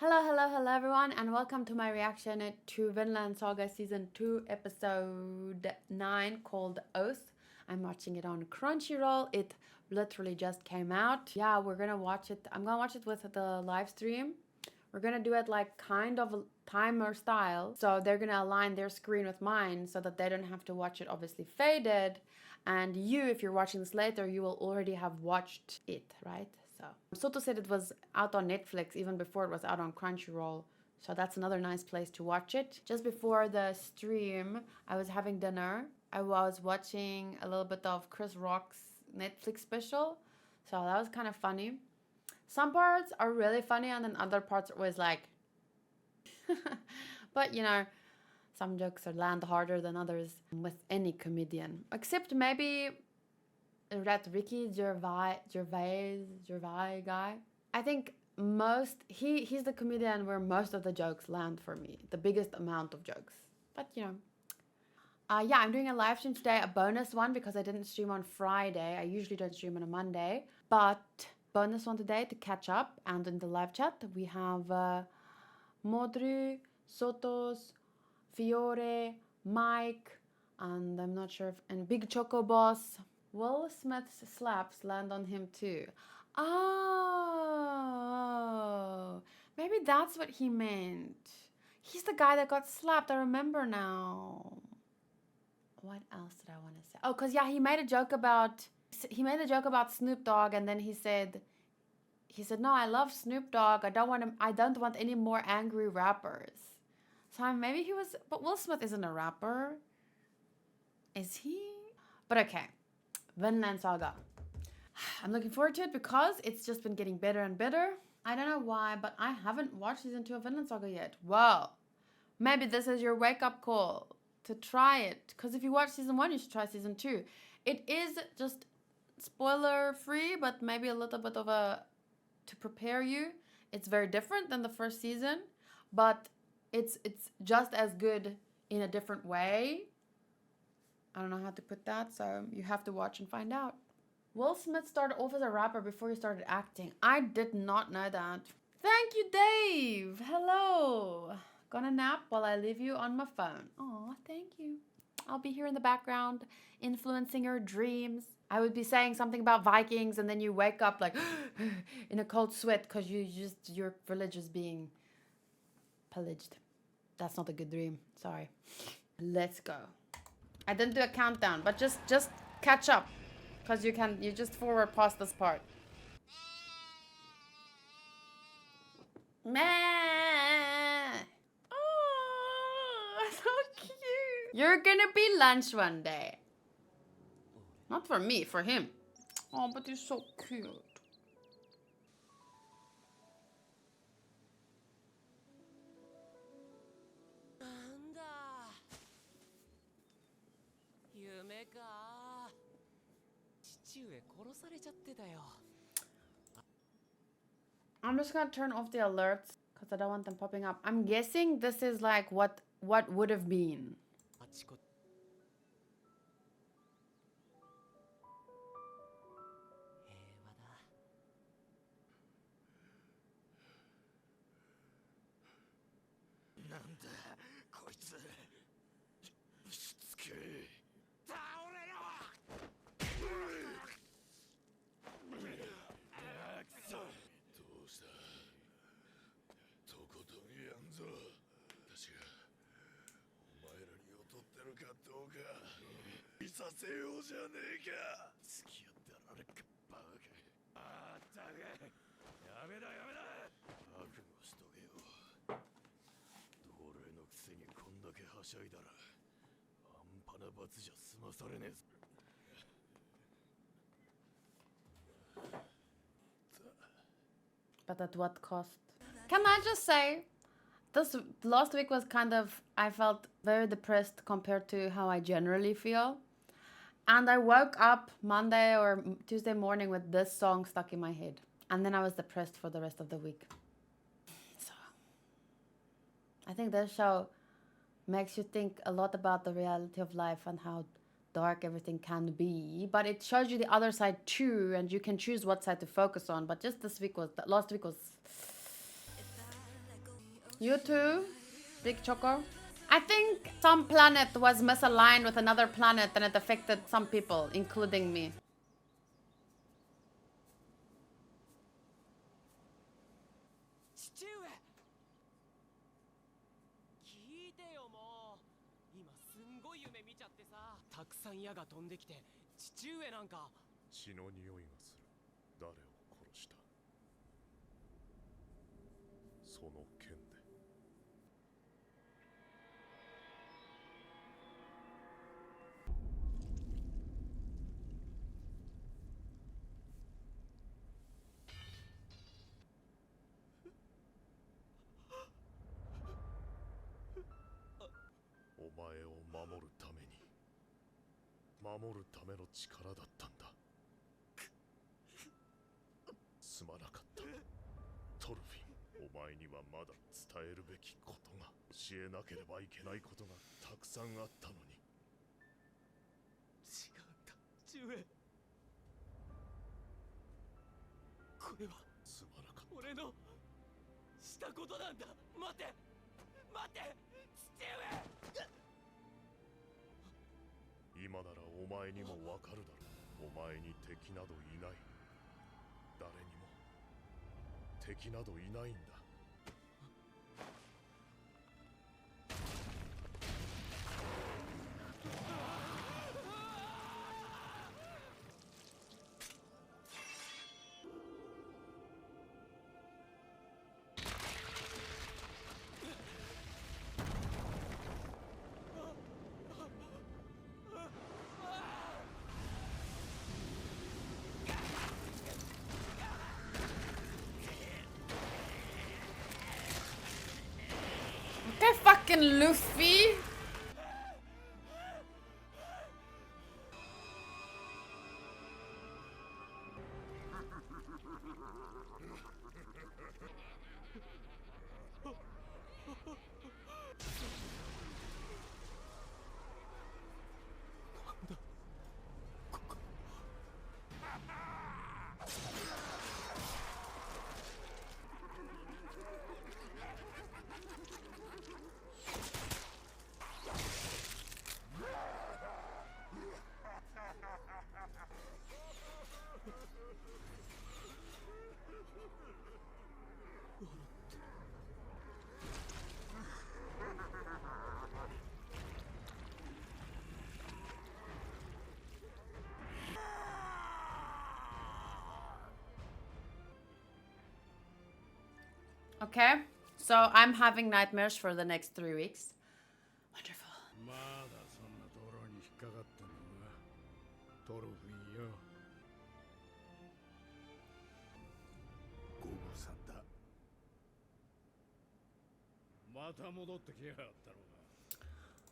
Hello everyone, and welcome to my reaction to Vinland Saga Season 2, Episode 9, called Oath. I'm watching it on Crunchyroll. It literally just came out. Yeah, we're gonna watch it. I'm gonna watch it with the live stream. We're gonna do it like kind of timer style. So they're gonna align their screen with mine so that they don't have to watch it obviously faded. And you, if you're watching this later, you will already have watched it, right? So Soto said it was out on Netflix even before it was out on Crunchyroll. So that's another nice place to watch it. Just before the stream, I was having dinner. I was watching a little bit of Chris Rock's Netflix special. So that was kind of funny. Some parts are really funny and then other parts are always like... But you know, some jokes are land harder than others with any comedian. Except maybe that Ricky Gervais guy. I think he's the comedian where most of the jokes land for me. The biggest amount of jokes. But you know. Yeah, I'm doing a live stream today, a bonus one because I didn't stream on Friday. I usually don't stream on a Monday. But bonus one today to catch up. And in the live chat we have Modru, Sotos, Fiore, Mike, and I'm not sure if... and Big Choco Boss. Will Smith's slaps land on him too. Oh, maybe that's what he meant. He's the guy that got slapped. I remember now. What else did I want to say? Oh, because yeah, he made a joke about Snoop Dogg, and then he said, no, I love Snoop Dogg. I don't want any more angry rappers. So maybe he was, but Will Smith isn't a rapper. Is he? But okay. Vinland Saga. I'm looking forward to it because it's just been getting better and better. I don't know why, but I haven't watched Season 2 of Vinland Saga yet. Well, maybe this is your wake-up call to try it. Because if you watch Season 1, you should try Season 2. It is just spoiler-free, but maybe a little bit of a... to prepare you. It's very different than the first season, but it's just as good in a different way. I don't know how to put that, so you have to watch and find out. Will Smith started off as a rapper before he started acting. I did not know that. Thank you, Dave. Hello. Gonna nap while I leave you on my phone. Oh, thank you. I'll be here in the background, influencing your dreams. I would be saying something about Vikings, and then you wake up like in a cold sweat because your village is being pillaged. That's not a good dream. Sorry. Let's go. I didn't do a countdown, but just catch up, because you just forward past this part. Meh. Oh, so cute. You're gonna be lunch one day. Not for me, for him. Oh, but he's so cute. I'm just gonna turn off the alerts because I don't want them popping up. I'm guessing this is like what would have been. But at what cost? Can I just say, this last week was kind of, I felt very depressed compared to how I generally feel. And I woke up Monday or Tuesday morning with this song stuck in my head. And then I was depressed for the rest of the week. So, I think this show makes you think a lot about the reality of life and how dark everything can be, but it shows you the other side too, and you can choose what side to focus on. But just this week was, last week was You too, Big Choco. I think some planet was misaligned with another planet and it affected some people, including me. Okay, fucking Luffy. Okay, so I'm having nightmares for the next 3 weeks. Wonderful.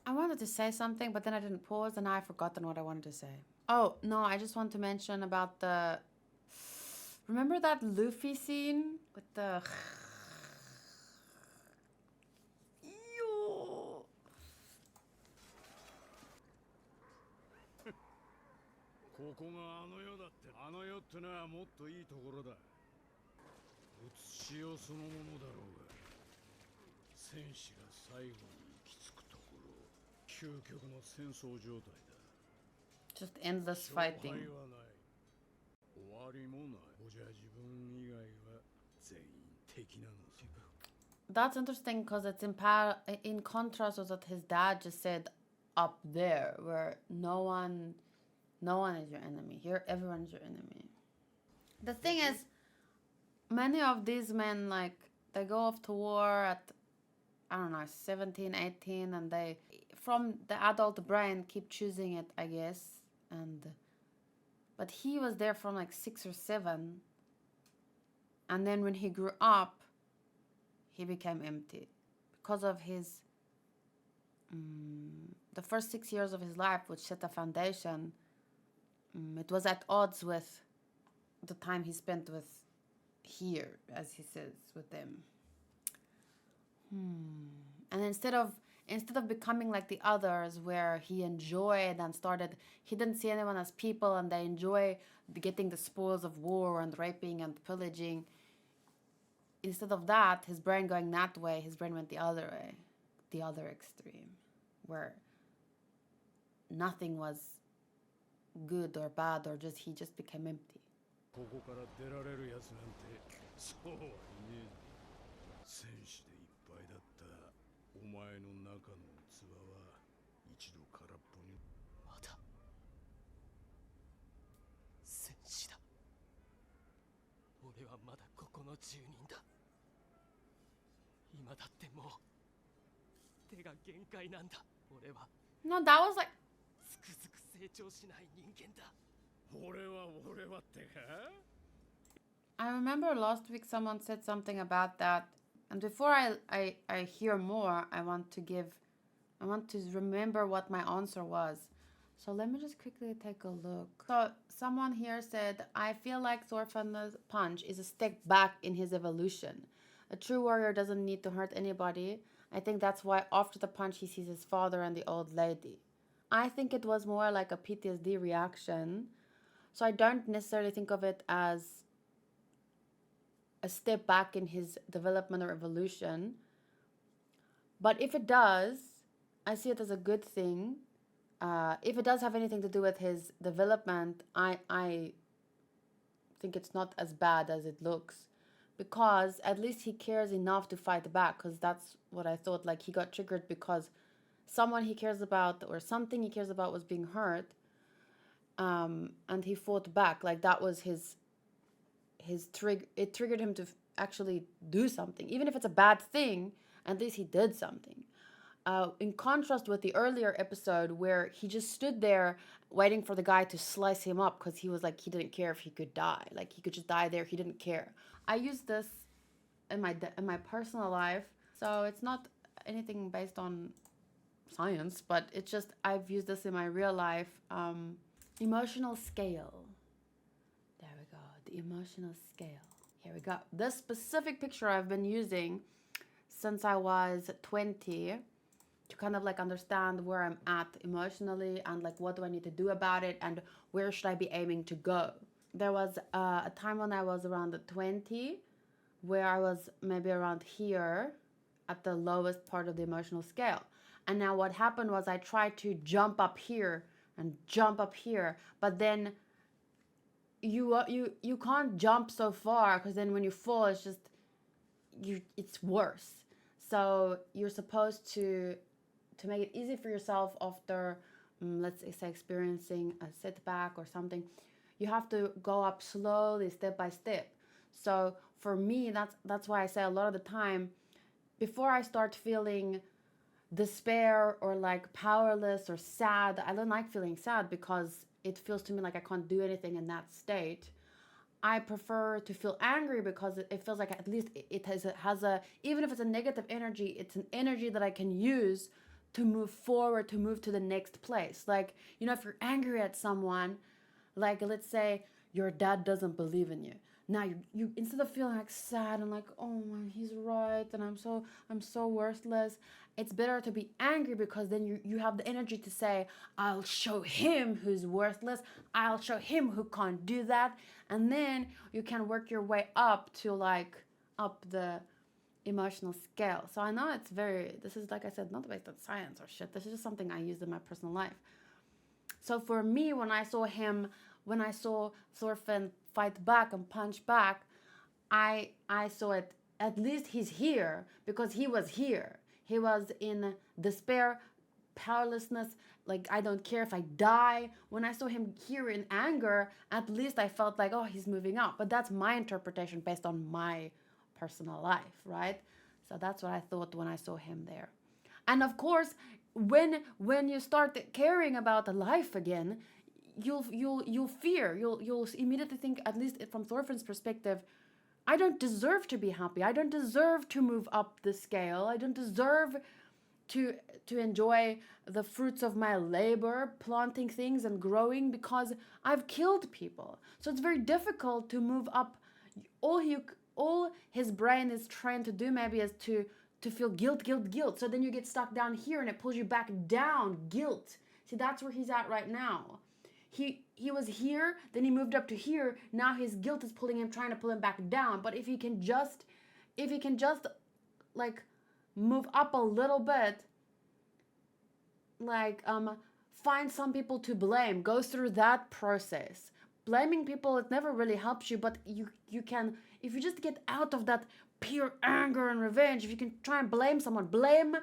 I wanted to say something, but then I didn't pause and now I've forgotten what I wanted to say. Oh, no, I just want to mention about the... Remember that Luffy scene with the... Just endless fighting. That's interesting because it's in contrast with what his dad just said up there, where no one is your enemy. Here, everyone's your enemy. The thing is, many of these men, like, they go off to war at, I don't know, 17, 18, and they, from the adult brain, keep choosing it, I guess. But he was there from like 6 or 7, and then when he grew up, he became empty because of his the first 6 years of his life, which set the foundation. It was at odds with the time he spent with here, as he says, with them. And instead of becoming like the others, where he enjoyed and started, he didn't see anyone as people and they enjoy getting the spoils of war and raping and pillaging. instead of that, his brain going that way, his brain went the other way, the other extreme, where nothing was good or bad, or just he just became empty. ここから出られるやつなんてそうはいねえ。戦士でいっぱいだったお前の中の器は一度空っぽに。まだ戦士だ。俺はまだここの住人だ。今だってもう手が限界なんだ。俺は No, that was like つくづく成長しない人間だ。俺はってか I remember last week someone said something about that, and before I hear more, I want to remember what my answer was. So let me just quickly take a look. So someone here said, I feel like Thorfinn's punch is a step back in his evolution. A true warrior doesn't need to hurt anybody. I think that's why after the punch he sees his father and the old lady. I think it was more like a PTSD reaction. So I don't necessarily think of it as a step back in his development or evolution. But if it does, I see it as a good thing. If it does have anything to do with his development, I think it's not as bad as it looks. Because at least he cares enough to fight back. Because that's what I thought. Like, he got triggered because someone he cares about or something he cares about was being hurt. And he fought back. Like, that was his trigger. It triggered him to actually do something. Even if it's a bad thing, at least he did something. In contrast with the earlier episode where he just stood there waiting for the guy to slice him up because he was like, he didn't care if he could die. Like, he could just die there. He didn't care. I use this in my personal life. So it's not anything based on science, but it's just, I've used this in my real life. Emotional scale. There we go. The emotional scale. Here we go. This specific picture I've been using since I was 20 to kind of like understand where I'm at emotionally and like what do I need to do about it and where should I be aiming to go. There was a time when I was around 20 where I was maybe around here at the lowest part of the emotional scale. And now what happened was I tried to jump up here and jump up here, but then you can't jump so far because then when you fall it's just it's worse. So you're supposed to make it easy for yourself after let's say experiencing a setback or something, you have to go up slowly, step by step. So for me, that's why I say a lot of the time, before I start feeling despair or like powerless or sad, I don't like feeling sad because it feels to me like I can't do anything in that state. I prefer to feel angry because it feels like at least it has a, even if it's a negative energy, it's an energy that I can use to move forward, to move to the next place. Like, you know, if you're angry at someone, like let's say your dad doesn't believe in you. Now you instead of feeling like sad and like, oh man, he's right and I'm so worthless, it's better to be angry because then you have the energy to say, I'll show him who's worthless, I'll show him who can't do that, and then you can work your way up to like up the emotional scale. So I know this is like I said, not based on science or shit. This is just something I use in my personal life. So for me, when I saw Thorfinn fight back and punch back, I saw it, at least he's here because he was here. He was in despair, powerlessness, like I don't care if I die. When I saw him here in anger, at least I felt like, oh, he's moving up. But that's my interpretation based on my personal life, right? So that's what I thought when I saw him there. And of course, when you start caring about life again, you'll fear. You'll immediately think, at least from Thorfinn's perspective, I don't deserve to be happy. I don't deserve to move up the scale. I don't deserve to enjoy the fruits of my labor, planting things and growing, because I've killed people. So it's very difficult to move up. All his brain is trying to do maybe is to feel guilt. So then you get stuck down here and it pulls you back down, guilt. See, that's where he's at right now. He was here, then he moved up to here. Now his guilt is pulling him, trying to pull him back down. But if he can just if he can just like move up a little bit, like find some people to blame, go through that process. Blaming people, it never really helps you, but you can, if you just get out of that pure anger and revenge, if you can try and blame someone, blame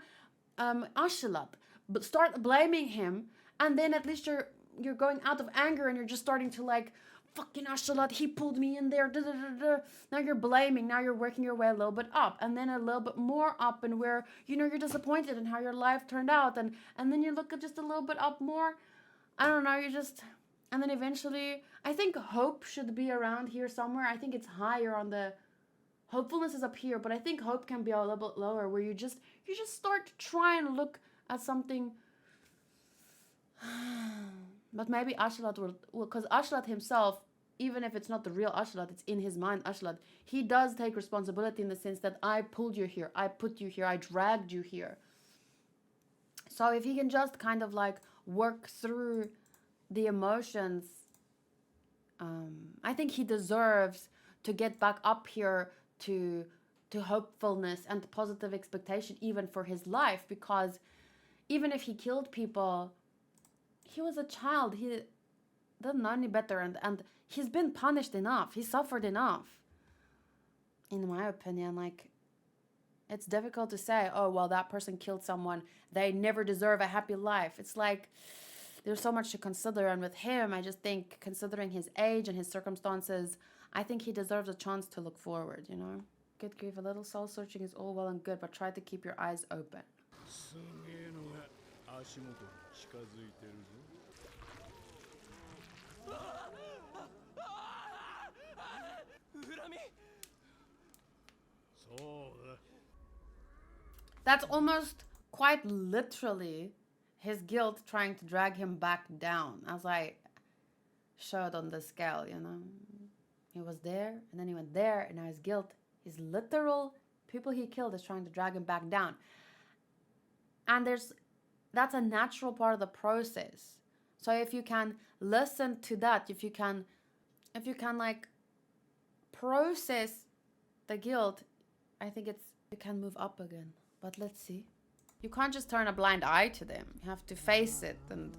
Ashalat, but start blaming him, and then at least you're going out of anger and you're just starting to like, fucking Ashalat, he pulled me in there. Now you're blaming. Now you're working your way a little bit up, and then a little bit more up, and where you're disappointed in how your life turned out, and then you look at just a little bit up more. I don't know. And then eventually, I think hope should be around here somewhere. I think it's higher on the. Hopefulness is up here, but I think hope can be a little bit lower, where you just start to try and look at something. But maybe Ashalat will, because Ashalat himself, even if it's not the real Ashalat, it's in his mind Ashalat, he does take responsibility in the sense that I pulled you here, I put you here, I dragged you here. So if he can just kind of like work through the emotions, I think he deserves to get back up here to hopefulness and positive expectation even for his life, because even if he killed people, he was a child. He doesn't know any better, and he's been punished enough. He suffered enough. In my opinion, like, it's difficult to say, oh, well, that person killed someone, they never deserve a happy life. It's like, there's so much to consider, and with him, I just think, considering his age and his circumstances, I think he deserves a chance to look forward, you know? Good grief, a little soul searching is all well and good, but try to keep your eyes open. すげえのが足元に近づいてるぞ。恨み。そうだ。 That's almost quite literally his guilt trying to drag him back down, as I showed on the scale, you know? He was there, and then he went there, and now his guilt, his literal people he killed is trying to drag him back down. And that's a natural part of the process. So if you can listen to that, if you can like process the guilt, I think you can move up again. But let's see. You can't just turn a blind eye to them. You have to face it and...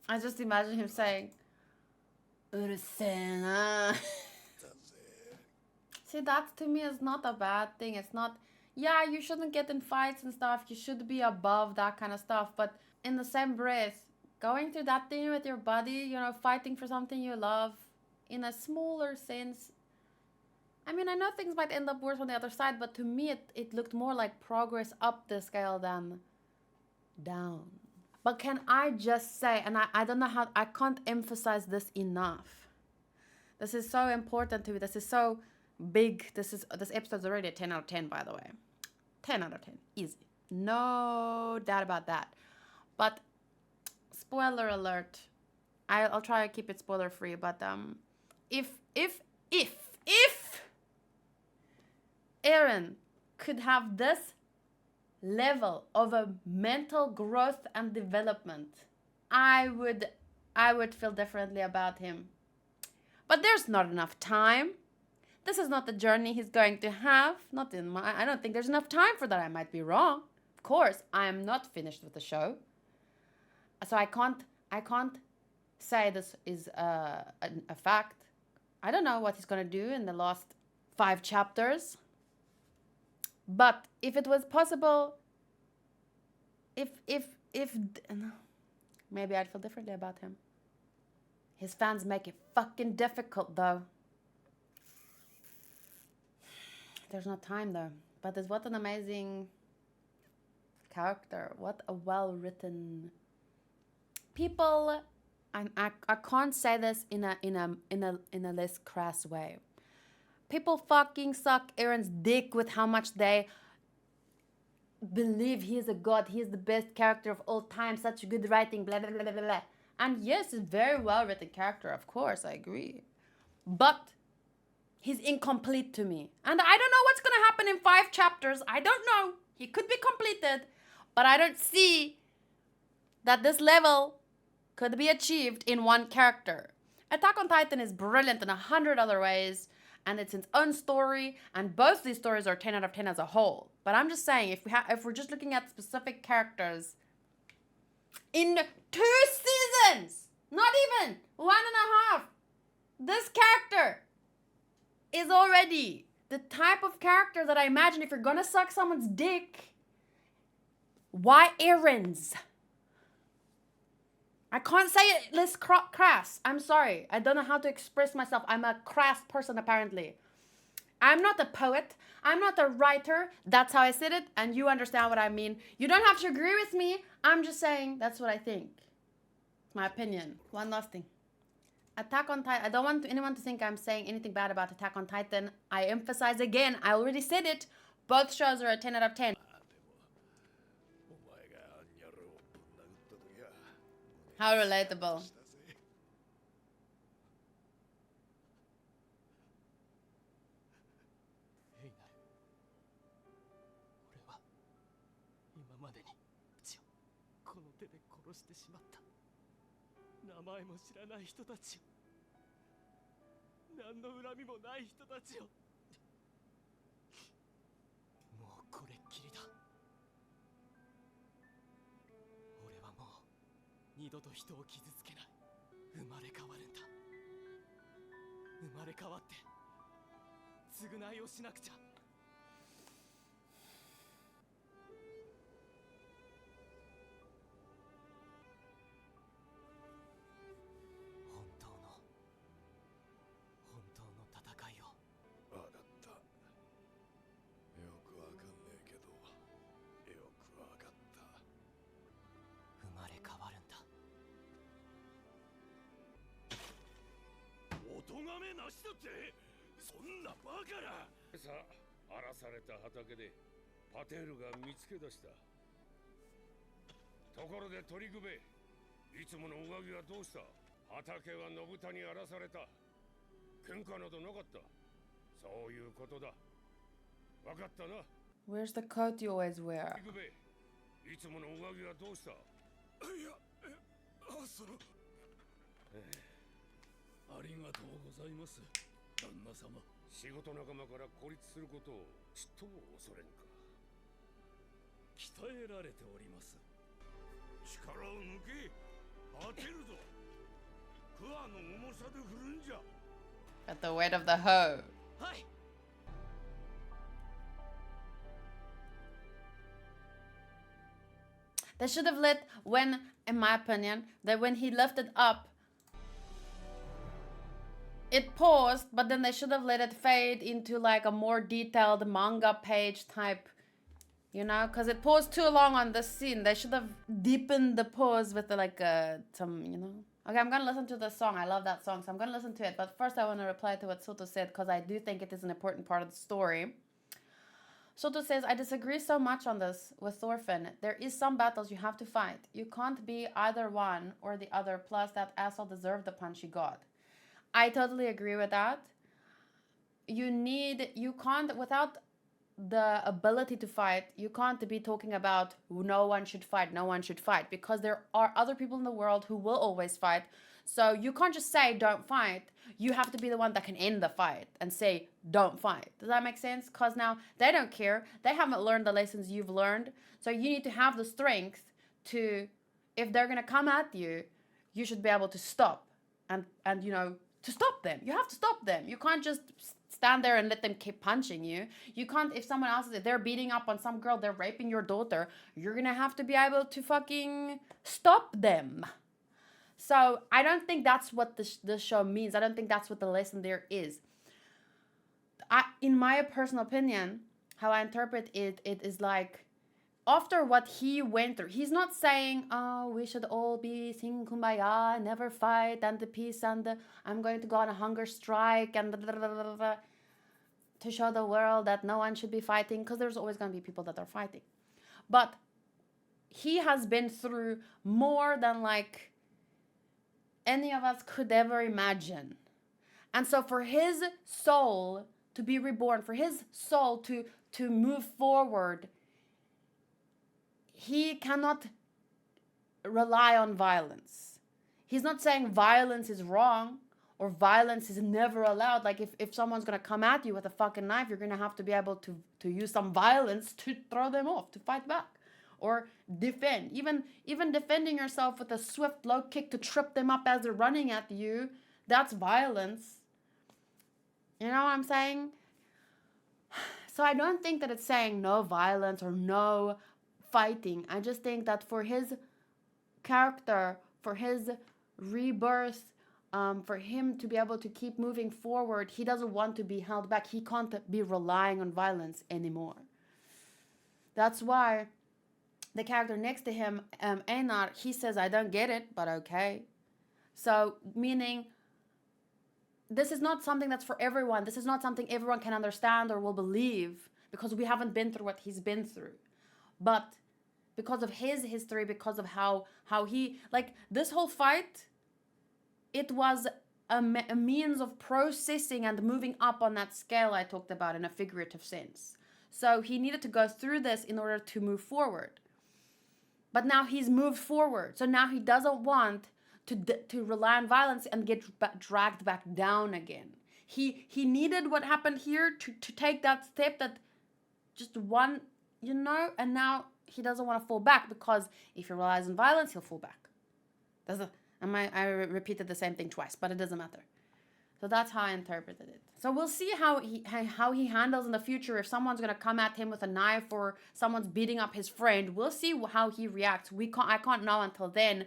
I just imagine him saying, Ursena. See, that to me is not a bad thing. It's not, yeah, you shouldn't get in fights and stuff. You should be above that kind of stuff. But in the same breath, going through that thing with your buddy, you know, fighting for something you love in a smaller sense. I mean, I know things might end up worse on the other side, but to me, it looked more like progress up the scale than down. But can I just say, and I don't know how, I can't emphasize this enough. This is so important to me. This is so big. This episode's already a 10 out of 10, by the way. 10 out of 10. Easy. No doubt about that. But spoiler alert. I'll try to keep it spoiler free, but if Eren could have this level of a mental growth and development, I would feel differently about him. But there's not enough time. This is not the journey he's going to have. I don't think there's enough time for that. I might be wrong. Of course, I am not finished with the show. So I can't say this is a fact. I don't know what he's going to do in the last 5 chapters. But if it was possible, if maybe I'd feel differently about him. His fans make it fucking difficult, though. There's no time, though. But what an amazing character. What a well-written... People... I can't say this in a less crass way. People fucking suck Eren's dick with how much they believe he is a god. He is the best character of all time. Such good writing, blah, blah, blah, blah, blah. And yes, it's a very well-written character, of course, I agree. But he's incomplete to me. And I don't know what's going to happen in 5 chapters. I don't know. He could be completed. But I don't see that this level could be achieved in one character. Attack on Titan is brilliant in 100 other ways. And it's its own story. And both these stories are 10 out of 10 as a whole. But I'm just saying, if we're just looking at specific characters... In 2 seasons, not even 1.5, this character is already the type of character that I imagine if you're gonna suck someone's dick, why Eren's? I can't say it less crass. I'm sorry. I don't know how to express myself. I'm a crass person, apparently. I'm not a poet. I'm not a writer. That's how I said it, and you understand what I mean. You don't have to agree with me. I'm just saying that's what I think. It's my opinion. One last thing. Attack on Titan. I don't want anyone to think I'm saying anything bad about Attack on Titan. I emphasize again. I already said it. Both shows are a 10 out of 10. How relatable. Where's the coat you always wear? At the weight of the hoe. They should have let in my opinion, that when he lifted up, it paused, but then they should have let it fade into like a more detailed manga page type You know, because it paused too long on the scene. They should have deepened the pause with like some, you know. Okay, I'm gonna listen to the song. I love that song, so I'm gonna listen to it. But first, I want to reply to what Soto said because I do think it is an important part of the story. Soto says, I disagree so much on this with Thorfinn. There is some battles you have to fight. You can't be either one or the other, plus that asshole deserved the punch he got. I totally agree with that. You can't, without the ability to fight, you can't be talking about no one should fight, because there are other people in the world who will always fight. So you can't just say don't fight. You have to be the one that can end the fight and say don't fight. Does that make sense? Because now they don't care. They haven't learned the lessons you've learned. So you need to have the strength to, if they're going to come at you, you should be able to stop and you know, to stop them. You have to stop them. You can't just stand there and let them keep punching you. You can't, if someone else, if they're beating up on some girl, they're raping your daughter, you're gonna have to be able to fucking stop them. So I don't think that's what this show means. I don't think that's what the lesson there is. In my personal opinion, how I interpret it is like, after what he went through, he's not saying, oh, we should all be sing kumbaya, never fight, and the peace, and I'm going to go on a hunger strike, and to show the world that no one should be fighting, because there's always going to be people that are fighting. But he has been through more than like any of us could ever imagine. And so for his soul to be reborn, for his soul to move forward, he cannot rely on violence. He's not saying violence is wrong or violence is never allowed. Like if someone's going to come at you with a fucking knife, you're going to have to be able to use some violence to throw them off, to fight back or defend. Even defending yourself with a swift low kick to trip them up as they're running at you, that's violence. You know what I'm saying? So I don't think that it's saying no violence or no fighting. I just think that for his character, for his rebirth, for him to be able to keep moving forward, he doesn't want to be held back. He can't be relying on violence anymore. That's why the character next to him, Einar, he says, I don't get it, but okay. So, meaning, this is not something that's for everyone. This is not something everyone can understand or will believe, because we haven't been through what he's been through. But because of his history, because of how he, like, this whole fight, it was a means of processing and moving up on that scale I talked about in a figurative sense. So he needed to go through this in order to move forward. But now he's moved forward. So now he doesn't want to rely on violence and get dragged back down again. He needed what happened here to take that step, that just one, you know, and now he doesn't want to fall back, because if he relies on violence, he'll fall back. I repeated the same thing twice, but it doesn't matter. So that's how I interpreted it. So we'll see how he handles in the future. If someone's going to come at him with a knife or someone's beating up his friend, we'll see how he reacts. I can't know until then,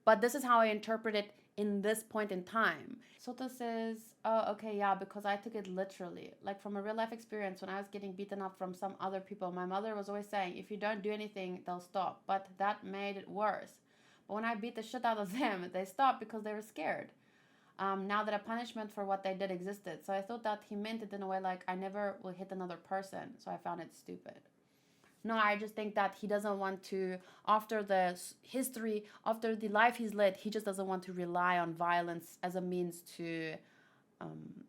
but this is how I interpret it in this point in time. Soto says, oh, okay, yeah, because I took it literally. Like from a real life experience, when I was getting beaten up from some other people, my mother was always saying, if you don't do anything, they'll stop. But that made it worse. But when I beat the shit out of them, they stopped because they were scared. Now that a punishment for what they did existed. So I thought that he meant it in a way like, I never will hit another person. So I found it stupid. No, I just think that he doesn't want to, after the history, after the life he's led, he just doesn't want to rely on violence as a means to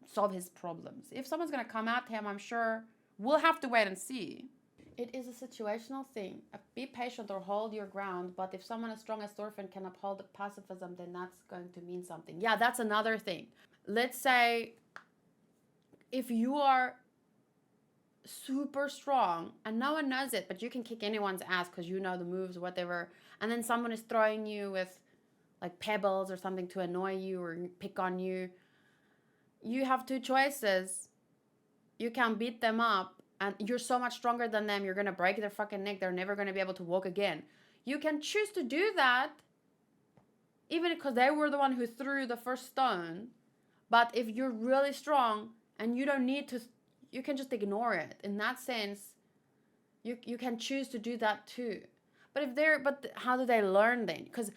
solve his problems. If someone's going to come at him, I'm sure we'll have to wait and see. It is a situational thing. Be patient or hold your ground, but if someone as strong as Thorfinn can uphold pacifism, then that's going to mean something. Yeah, that's another thing. Let's say if you are super strong and no one knows it, but you can kick anyone's ass because you know the moves, whatever, and then someone is throwing you with like pebbles or something to annoy you or pick on you, you have two choices. You can beat them up, and you're so much stronger than them, you're going to break their fucking neck, they're never going to be able to walk again. You can choose to do that, even because they were the one who threw the first stone. But if you're really strong and you don't need to, you can just ignore it. In that sense, You can choose to do that too. But how do they learn then? Because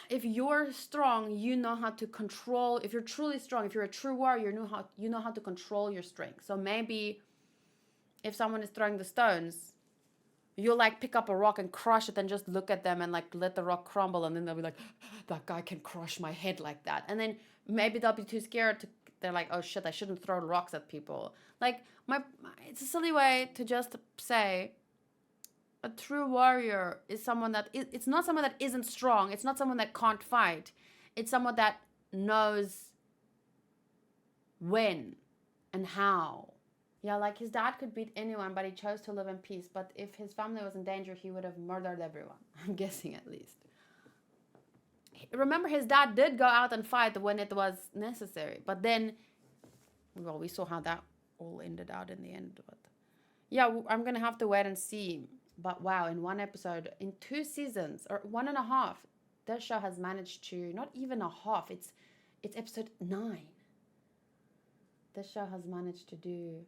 if you're strong, you know how to control. If you're truly strong, if you're a true warrior, you know how to control your strength. So maybe if someone is throwing the stones, you'll like pick up a rock and crush it and just look at them and like let the rock crumble, and then they'll be like, that guy can crush my head like that. And then maybe they'll be too scared to, they're like, oh shit, I shouldn't throw rocks at people. Like it's a silly way to just say a true warrior is someone that it's not someone that isn't strong. It's not someone that can't fight. It's someone that knows when and how. Yeah, like his dad could beat anyone, but he chose to live in peace. But if his family was in danger, he would have murdered everyone. I'm guessing, at least. Remember, his dad did go out and fight when it was necessary. But then, well, we saw how that all ended out in the end. But yeah, I'm going to have to wait and see. But wow, in one episode, in 2 seasons, or 1.5, this show has managed to, not even a half, it's episode 9. This show has managed to do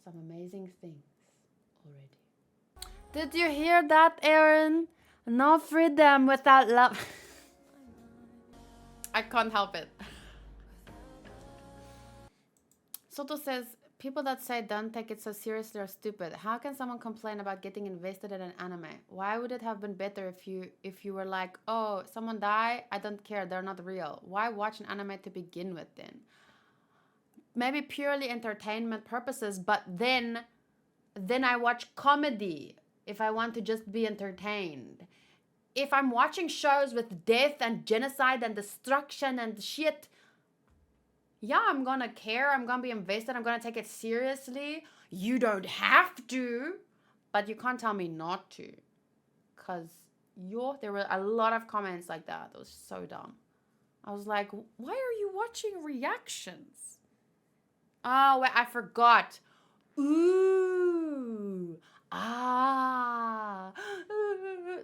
some amazing things already. Did you hear that, Aaron? No freedom without love. I can't help it. Soto says, people that say don't take it so seriously are stupid. How can someone complain about getting invested in an anime? Why would it have been better if you were like, oh, someone died? I don't care. They're not real. Why watch an anime to begin with then? Maybe purely entertainment purposes, but then I watch comedy if I want to just be entertained. If I'm watching shows with death and genocide and destruction and shit, yeah, I'm gonna care. I'm gonna be invested. I'm gonna take it seriously. You don't have to, but you can't tell me not to. Because there were a lot of comments like that. It was so dumb. I was like, why are you watching reactions? Oh, wait, I forgot. Ooh. Ah.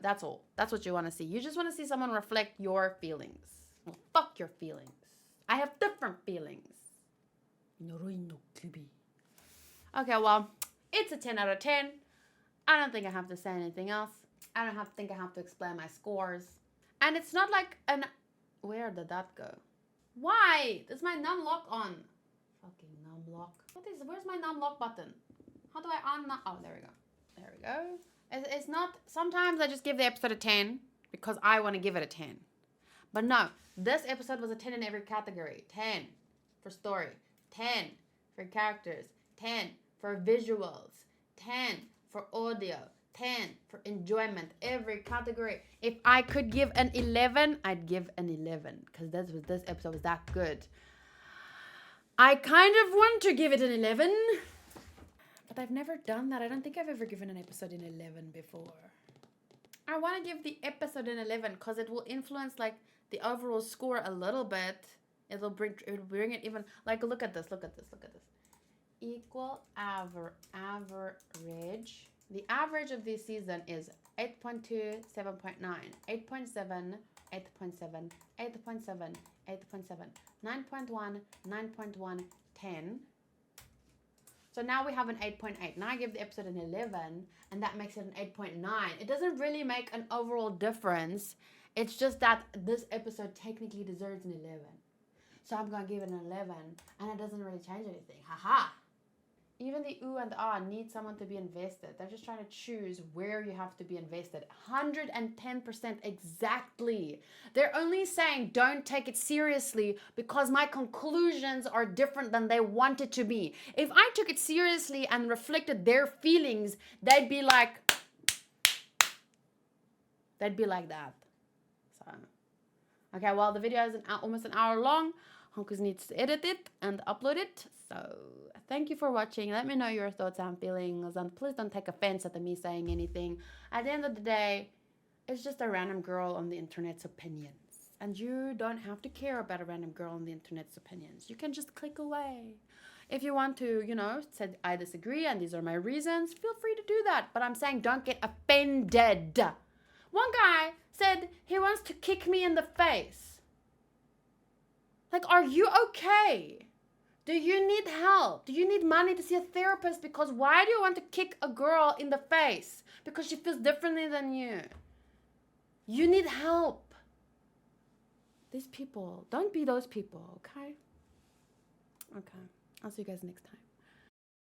That's all. That's what you want to see. You just want to see someone reflect your feelings. Well, fuck your feelings. I have different feelings. Okay, well, it's a 10 out of 10. I don't think I have to say anything else. I don't think I have to explain my scores. And it's not like an... Where did that go? Why? Is my num lock on? Fucking num lock. Where's my num lock button? How do I on... Oh, there we go. There we go. It's not... Sometimes I just give the episode a 10 because I want to give it a 10. But no, this episode was a 10 in every category. 10 for story. 10 for characters. 10 for visuals. 10 for audio. 10 for enjoyment. Every category. If I could give an 11, I'd give an 11. Because this episode was that good. I kind of want to give it an 11. But I've never done that. I don't think I've ever given an episode an 11 before. I want to give the episode an 11 because it will influence like the overall score a little bit. It'll bring it even, like, look at this. Equal average. The average of this season is 8.2, 7.9, 8.7, 8.7, 8.7, 8.7, 9.1, 9.1, 10. So now we have an 8.8. Now I give the episode an 11, and that makes it an 8.9. It doesn't really make an overall difference. It's just that this episode technically deserves an 11. So I'm going to give it an 11, and it doesn't really change anything. Haha! Even the ooh and ah need someone to be invested. They're just trying to choose where you have to be invested. 110% exactly. They're only saying don't take it seriously because my conclusions are different than they want it to be. If I took it seriously and reflected their feelings, they'd be like that. So, okay, well, the video is almost an hour long. Honkus needs to edit it and upload it. So thank you for watching. Let me know your thoughts and feelings. And please don't take offense at me saying anything. At the end of the day, it's just a random girl on the internet's opinions. And you don't have to care about a random girl on the internet's opinions. You can just click away. If you want to, say I disagree and these are my reasons, feel free to do that. But I'm saying don't get offended. One guy said he wants to kick me in the face. Like, are you okay Do you need help? Do you need money to see a therapist? Because why do you want to kick a girl in the face? Because she feels differently than you. You need help. These people, don't be those people, okay? Okay, I'll see you guys next time.